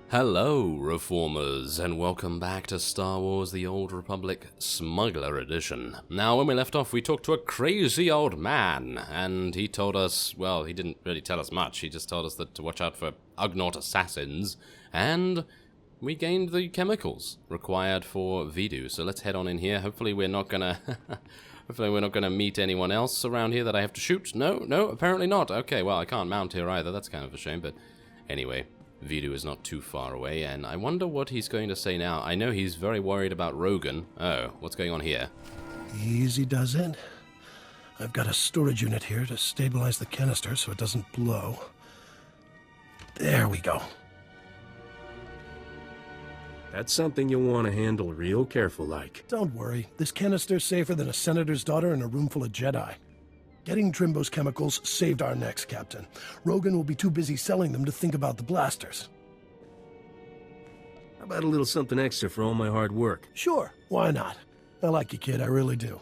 Hello, Reformers, and welcome back to Star Wars The Old Republic Smuggler Edition. Now, when we left off, we talked to a crazy old man, and he told us, well, he didn't really tell us much, he just told us that to watch out for Ugnaught assassins, and we gained the chemicals required for Vidu. So let's head on in here. Hopefully we're not gonna... Hopefully we're not gonna meet anyone else around here that I have to shoot. No, apparently not. Okay, well, I can't mount here either, that's kind of a shame, but anyway. Vidu is not too far away, and I wonder what he's going to say now. I know he's very worried about Rogan. Oh, what's going on here? Easy does it. I've got a storage unit here to stabilize the canister so it doesn't blow. There we go. That's something you'll want to handle real careful like. Don't worry, this canister's safer than a senator's daughter in a room full of Jedi. Getting Trimbo's chemicals saved our necks, Captain. Rogan will be too busy selling them to think about the blasters. How about a little something extra for all my hard work? Sure, why not? I like you, kid, I really do.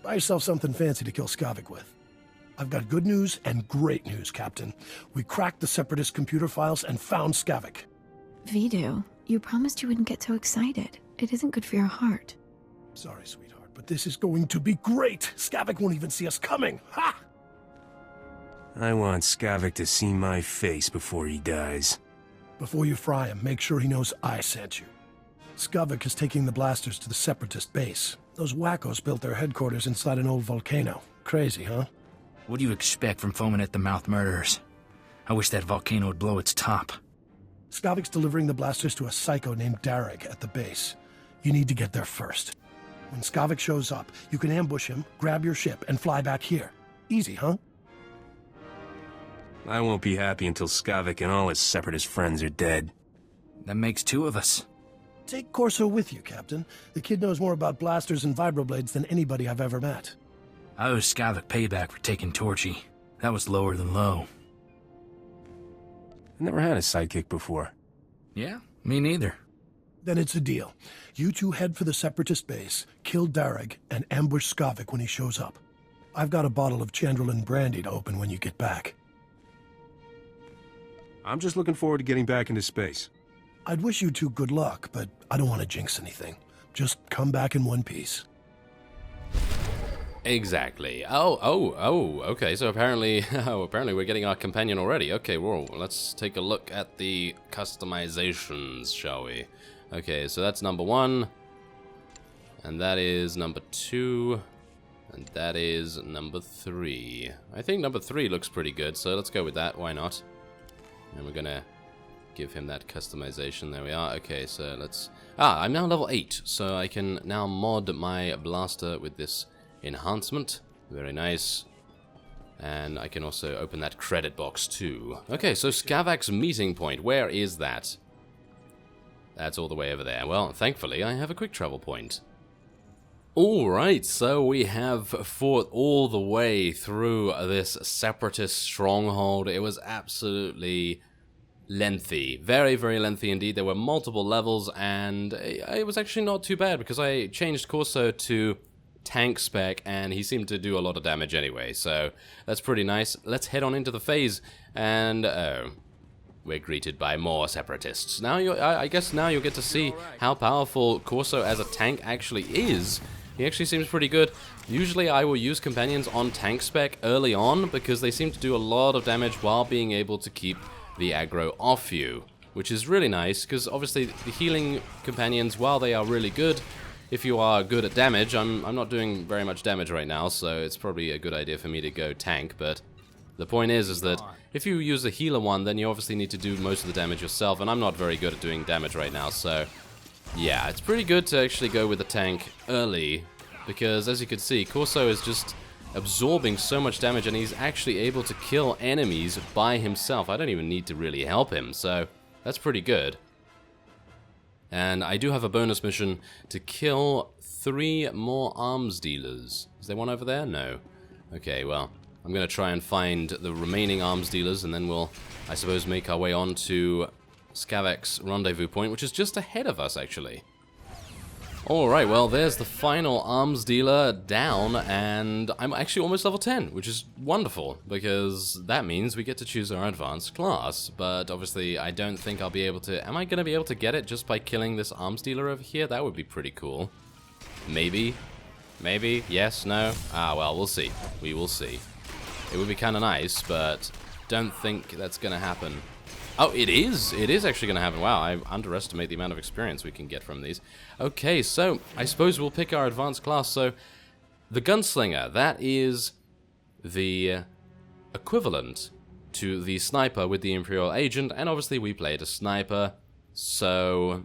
Buy yourself something fancy to kill Skavik with. I've got good news and great news, Captain. We cracked the Separatist computer files and found Skavik. Vidu, you promised you wouldn't get so excited. It isn't good for your heart. Sorry, sweetheart. But this is going to be great! Skavik won't even see us coming! Ha! I want Skavik to see my face before he dies. Before you fry him, make sure he knows I sent you. Skavik is taking the blasters to the Separatist base. Those wackos built their headquarters inside an old volcano. Crazy, huh? What do you expect from foaming-at-the-mouth murderers? I wish that volcano would blow its top. Skavik's delivering the blasters to a psycho named Darrig at the base. You need to get there first. When Skavik shows up, you can ambush him, grab your ship, and fly back here. Easy, huh? I won't be happy until Skavik and all his Separatist friends are dead. That makes two of us. Take Corso with you, Captain. The kid knows more about blasters and vibroblades than anybody I've ever met. I owe Skavik payback for taking Torchy. That was lower than low. I never had a sidekick before. Yeah, me neither. Then it's a deal. You two head for the Separatist base, kill Darrig, and ambush Skavik when he shows up. I've got a bottle of Chandrillin brandy to open when you get back. I'm just looking forward to getting back into space. I'd wish you two good luck, but I don't want to jinx anything. Just come back in one piece. Exactly. Okay, so apparently, apparently we're getting our companion already. Okay, well, let's take a look at the customizations, shall we? Okay, so that's number 1, and that is number 2, and that is number 3. I think number 3 looks pretty good, so let's go with that, why not? And we're gonna give him that customization, there we are. Okay, so let's... I'm now level 8, so I can now mod my blaster with this enhancement. Very nice. And I can also open that credit box too. Okay, so Skavik's meeting point, where is that? That's all the way over there. Well, thankfully, I have a quick travel point. Alright, so we have fought all the way through this Separatist stronghold. It was absolutely lengthy. Very, very lengthy indeed. There were multiple levels, and it was actually not too bad, because I changed Corso to tank spec, and he seemed to do a lot of damage anyway, so that's pretty nice. Let's head on into the phase, and we're greeted by more Separatists. Now, I guess now you'll get to see how powerful Corso as a tank actually is. He actually seems pretty good. Usually I will use companions on tank spec early on, because they seem to do a lot of damage while being able to keep the aggro off you, which is really nice, because obviously the healing companions, while they are really good, if you are good at damage, I'm not doing very much damage right now, so it's probably a good idea for me to go tank, but the point is that if you use the healer one, then you obviously need to do most of the damage yourself, and I'm not very good at doing damage right now, so yeah, it's pretty good to actually go with the tank early, because as you can see, Corso is just absorbing so much damage, and he's actually able to kill enemies by himself. I don't even need to really help him, so that's pretty good. And I do have a bonus mission to kill 3 more arms dealers. Is there one over there? No. Okay, well, I'm going to try and find the remaining arms dealers, and then we'll, I suppose, make our way on to Skavik's rendezvous point, which is just ahead of us, actually. Alright, well, there's the final arms dealer down, and I'm actually almost level 10, which is wonderful, because that means we get to choose our advanced class. But obviously, I don't think I'll be able to... Am I going to be able to get it just by killing this arms dealer over here? That would be pretty cool. Maybe? Maybe? Yes? No? Ah, well, we'll see. We will see. It would be kind of nice, but don't think that's going to happen. Oh, it is! It is actually going to happen. Wow, I underestimate the amount of experience we can get from these. Okay, so I suppose we'll pick our advanced class. So, the Gunslinger, that is the equivalent to the Sniper with the Imperial Agent, and obviously we played a Sniper, so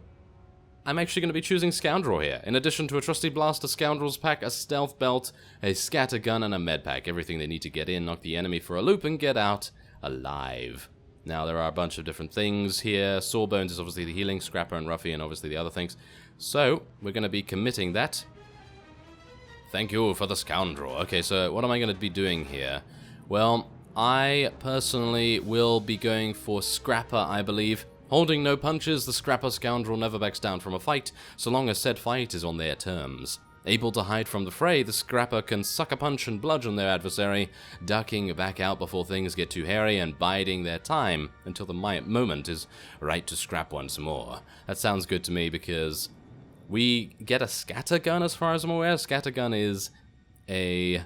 I'm actually going to be choosing Scoundrel here. In addition to a Trusty Blaster, Scoundrels pack a Stealth Belt, a Scattergun, and a Med Pack. Everything they need to get in, knock the enemy for a loop, and get out alive. Now, there are a bunch of different things here. Sawbones is obviously the healing, Scrapper and Ruffy, and obviously the other things. So, we're going to be committing that. Thank you for the Scoundrel. Okay, so what am I going to be doing here? Well, I personally will be going for Scrapper, I believe. Holding no punches, the Scrapper Scoundrel never backs down from a fight, so long as said fight is on their terms. Able to hide from the fray, the Scrapper can sucker punch and bludgeon their adversary, ducking back out before things get too hairy and biding their time until the moment is right to scrap once more. That sounds good to me because we get a Scattergun as far as I'm aware. Scattergun is a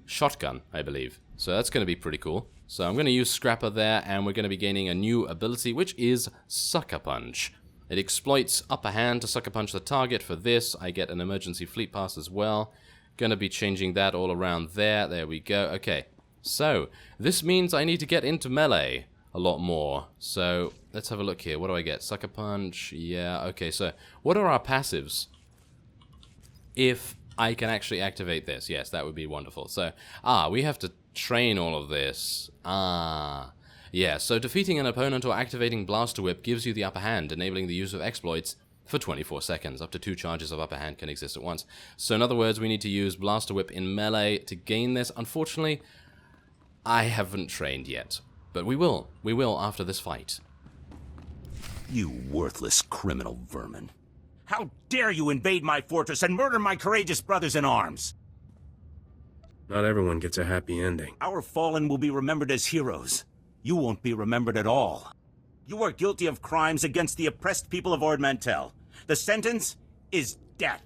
shotgun, I believe. So that's going to be pretty cool. So I'm going to use Scrapper there, and we're going to be gaining a new ability, which is Sucker Punch. It exploits upper hand to sucker punch the target. For this, I get an emergency fleet pass as well. Gonna be changing that all around there. There we go. Okay, so this means I need to get into melee a lot more. So let's have a look here. What do I get? Sucker punch. Yeah, okay, so what are our passives? If I can actually activate this. Yes, that would be wonderful. So, we have to train all of this. Yeah, so defeating an opponent or activating Blaster Whip gives you the upper hand, enabling the use of exploits for 24 seconds. Up to 2 charges of upper hand can exist at once. So in other words, we need to use Blaster Whip in melee to gain this. Unfortunately, I haven't trained yet, but we will. We will after this fight. You worthless criminal vermin. How dare you invade my fortress and murder my courageous brothers in arms? Not everyone gets a happy ending. Our fallen will be remembered as heroes. You won't be remembered at all. You are guilty of crimes against the oppressed people of Ord Mantell. The sentence is death.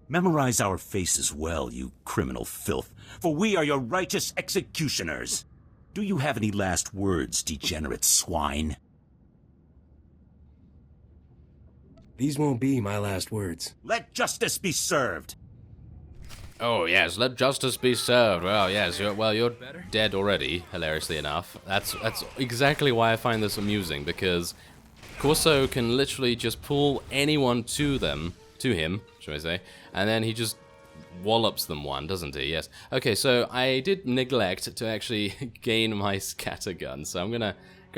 Memorize our faces well, you criminal filth, for we are your righteous executioners. Do you have any last words, degenerate swine? These won't be my last words. Let justice be served. Oh, yes, let justice be served. Well, yes, you're dead already, hilariously enough. That's exactly why I find this amusing, because Corso can literally just pull anyone to him, shall I say, and then he just wallops them one, doesn't he? Yes. Okay, so I did neglect to actually gain my Scattergun, so I'm gonna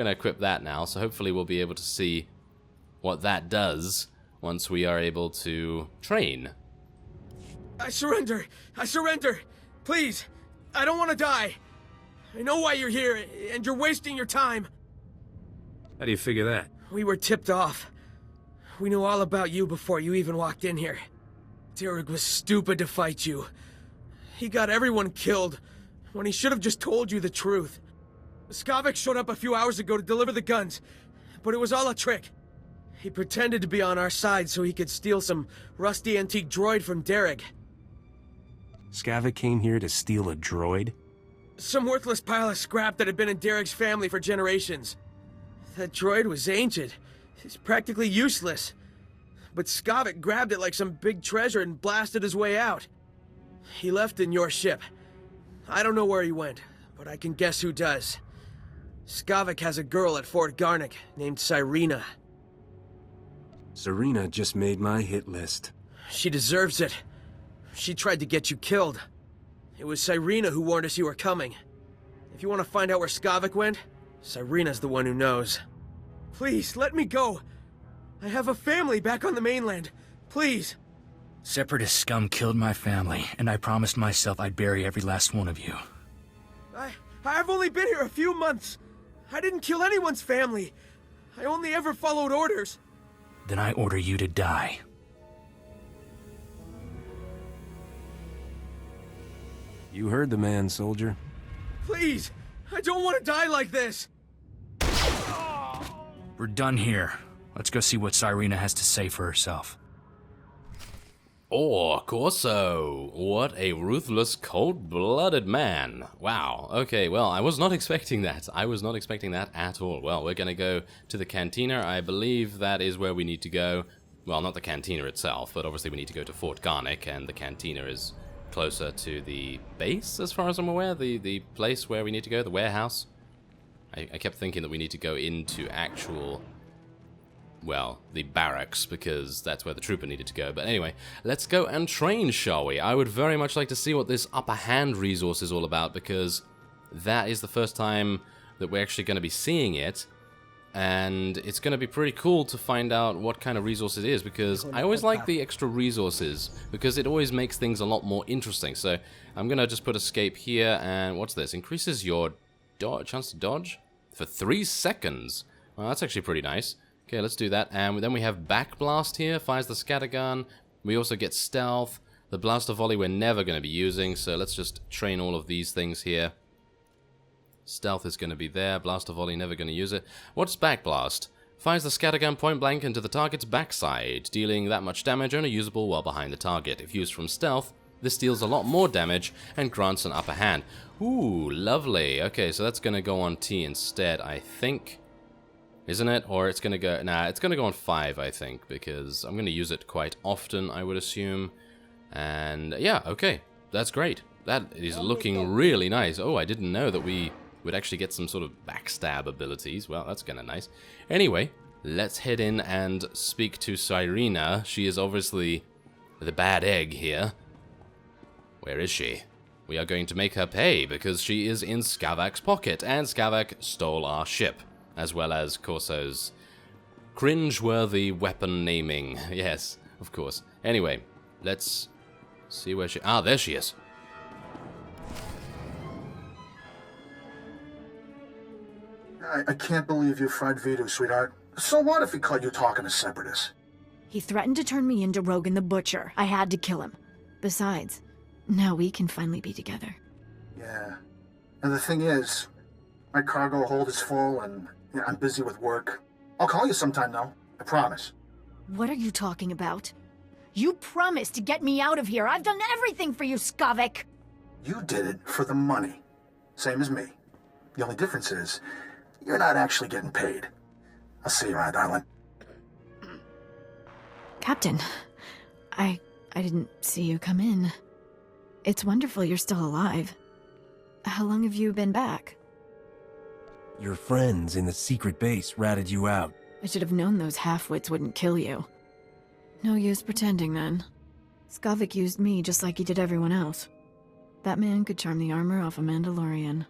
equip that now, so hopefully we'll be able to see what that does once we are able to train. I surrender! I surrender! Please! I don't want to die! I know why you're here, and you're wasting your time! How do you figure that? We were tipped off. We knew all about you before you even walked in here. Derek was stupid to fight you. He got everyone killed, when he should have just told you the truth. Skavik showed up a few hours ago to deliver the guns, but it was all a trick. He pretended to be on our side so he could steal some rusty antique droid from Derek. Skavik came here to steal a droid? Some worthless pile of scrap that had been in Derek's family for generations. That droid was ancient. It's practically useless. But Skavik grabbed it like some big treasure and blasted his way out. He left in your ship. I don't know where he went, but I can guess who does. Skavik has a girl at Fort Garnick named Sireena. Sireena just made my hit list. She deserves it. She tried to get you killed. It was Sireena who warned us you were coming. If you want to find out where Skavik went, Sireena's the one who knows. Please, let me go. I have a family back on the mainland. Please. Separatist scum killed my family, and I promised myself I'd bury every last one of you. I've only been here a few months. I didn't kill anyone's family. I only ever followed orders. Then I order you to die. You heard the man, soldier. Please! I don't want to die like this! We're done here. Let's go see what Sireena has to say for herself. Oh, Corso! What a ruthless, cold-blooded man. Wow. Okay, well, I was not expecting that. I was not expecting that at all. Well, we're gonna go to the cantina. I believe that is where we need to go. Well, not the cantina itself, but obviously we need to go to Fort Garnick, and the cantina is closer to the base, as far as I'm aware. The place where we need to go, the warehouse. I kept thinking that we need to go into actual... well, the barracks, because that's where the trooper needed to go. But anyway, let's go and train, shall we? I would very much like to see what this upper hand resource is all about, because that is the first time that we're actually going to be seeing it. And it's going to be pretty cool to find out what kind of resource it is, because I always like the extra resources, because it always makes things a lot more interesting. So I'm going to just put escape here, and what's this? Increases your chance to dodge for 3 seconds. Well, that's actually pretty nice. Okay, let's do that. And then we have Back Blast here, fires the scattergun. We also get Stealth. The Blaster Volley we're never going to be using, so let's just train all of these things here. Stealth is going to be there. Blaster Volley, never going to use it. What's Back Blast? Fires the scattergun point blank into the target's backside, dealing that much damage only usable while behind the target. If used from stealth, this deals a lot more damage and grants an upper hand. Ooh, lovely. Okay, so that's going to go on T instead, I think. Isn't it? Or it's going to go... nah, it's going to go on 5, I think, because I'm going to use it quite often, I would assume. And yeah, okay. That's great. That is looking really nice. Oh, I didn't know that we would actually get some sort of backstab abilities. Well, that's kind of nice. Anyway, let's head in and speak to Sireena. She is obviously the bad egg here. Where is she? We are going to make her pay because she is in Skavak's pocket, and Skavak stole our ship, as well as Corso's cringe-worthy weapon naming. Yes, of course. Anyway, let's see where she... ah, there she is. I can't believe you fried Vidu, sweetheart. So what if he caught you talking to Separatists? He threatened to turn me into Rogan the Butcher. I had to kill him. Besides, now we can finally be together. Yeah. And the thing is, my cargo hold is full and I'm busy with work. I'll call you sometime, though. I promise. What are you talking about? You promised to get me out of here. I've done everything for you, Skavak. You did it for the money. Same as me. The only difference is, you're not actually getting paid. I'll see you around, darling. Captain, I didn't see you come in. It's wonderful you're still alive. How long have you been back? Your friends in the secret base ratted you out. I should have known those half-wits wouldn't kill you. No use pretending then. Skavak used me just like he did everyone else. That man could charm the armor off a Mandalorian.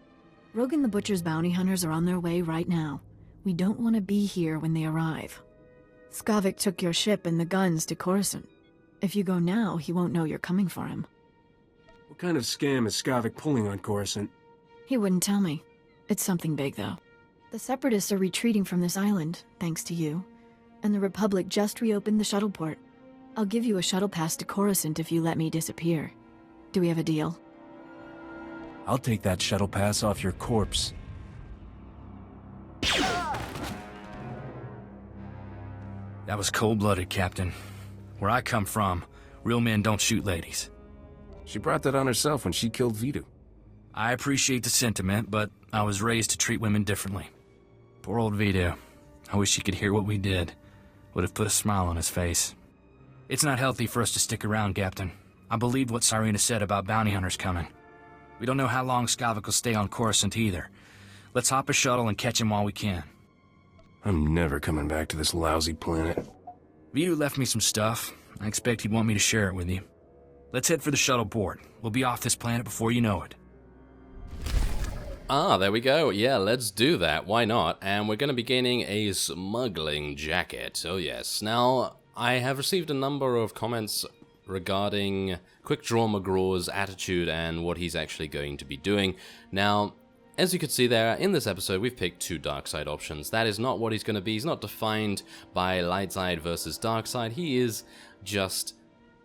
Rogan the Butcher's bounty hunters are on their way right now. We don't want to be here when they arrive. Skavak took your ship and the guns to Coruscant. If you go now, he won't know you're coming for him. What kind of scam is Skavak pulling on Coruscant? He wouldn't tell me. It's something big, though. The Separatists are retreating from this island, thanks to you. And the Republic just reopened the shuttle port. I'll give you a shuttle pass to Coruscant if you let me disappear. Do we have a deal? I'll take that shuttle pass off your corpse. That was cold-blooded, Captain. Where I come from, real men don't shoot ladies. She brought that on herself when she killed Vidu. I appreciate the sentiment, but I was raised to treat women differently. Poor old Vidu. I wish he could hear what we did. Would have put a smile on his face. It's not healthy for us to stick around, Captain. I believed what Sireena said about bounty hunters coming. We don't know how long Skavak will stay on Coruscant either. Let's hop a shuttle and catch him while we can. I'm never coming back to this lousy planet. Vidu left me some stuff. I expect he'd want me to share it with you. Let's head for the shuttle port. We'll be off this planet before you know it. Ah, there we go. Yeah, let's do that. Why not? And we're going to be gaining a smuggling jacket. Oh yes. Now, I have received a number of comments regarding Quick Draw McGraw's attitude and what he's actually going to be doing. Now, as you can see there, in this episode, we've picked 2 dark side options. That is not what he's going to be. He's not defined by light side versus dark side. He is just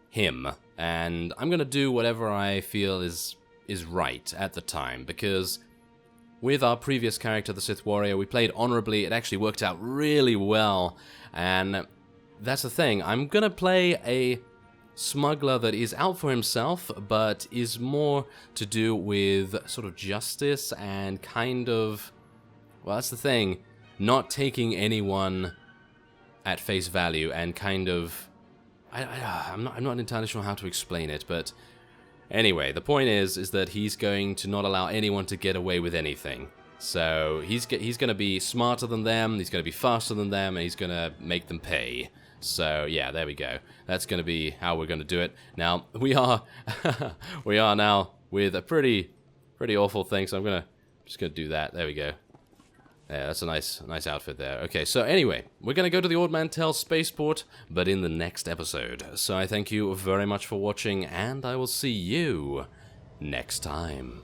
him. And I'm going to do whatever I feel is is right at the time, because with our previous character, the Sith Warrior, we played honorably. It actually worked out really well, and that's the thing. I'm gonna play a smuggler that is out for himself, but is more to do with sort of justice and kind of, well, that's the thing, not taking anyone at face value and kind of, I'm not entirely sure how to explain it, but anyway, the point is that he's going to not allow anyone to get away with anything. So he's going to be smarter than them, he's going to be faster than them, and he's going to make them pay. So yeah, there we go. That's going to be how we're going to do it. Now we are now with a pretty awful thing. So I'm just gonna do that. There we go. Yeah, that's a nice outfit there. Okay, so anyway, we're gonna go to the Ord Mantell spaceport, but in the next episode. So I thank you very much for watching, and I will see you next time.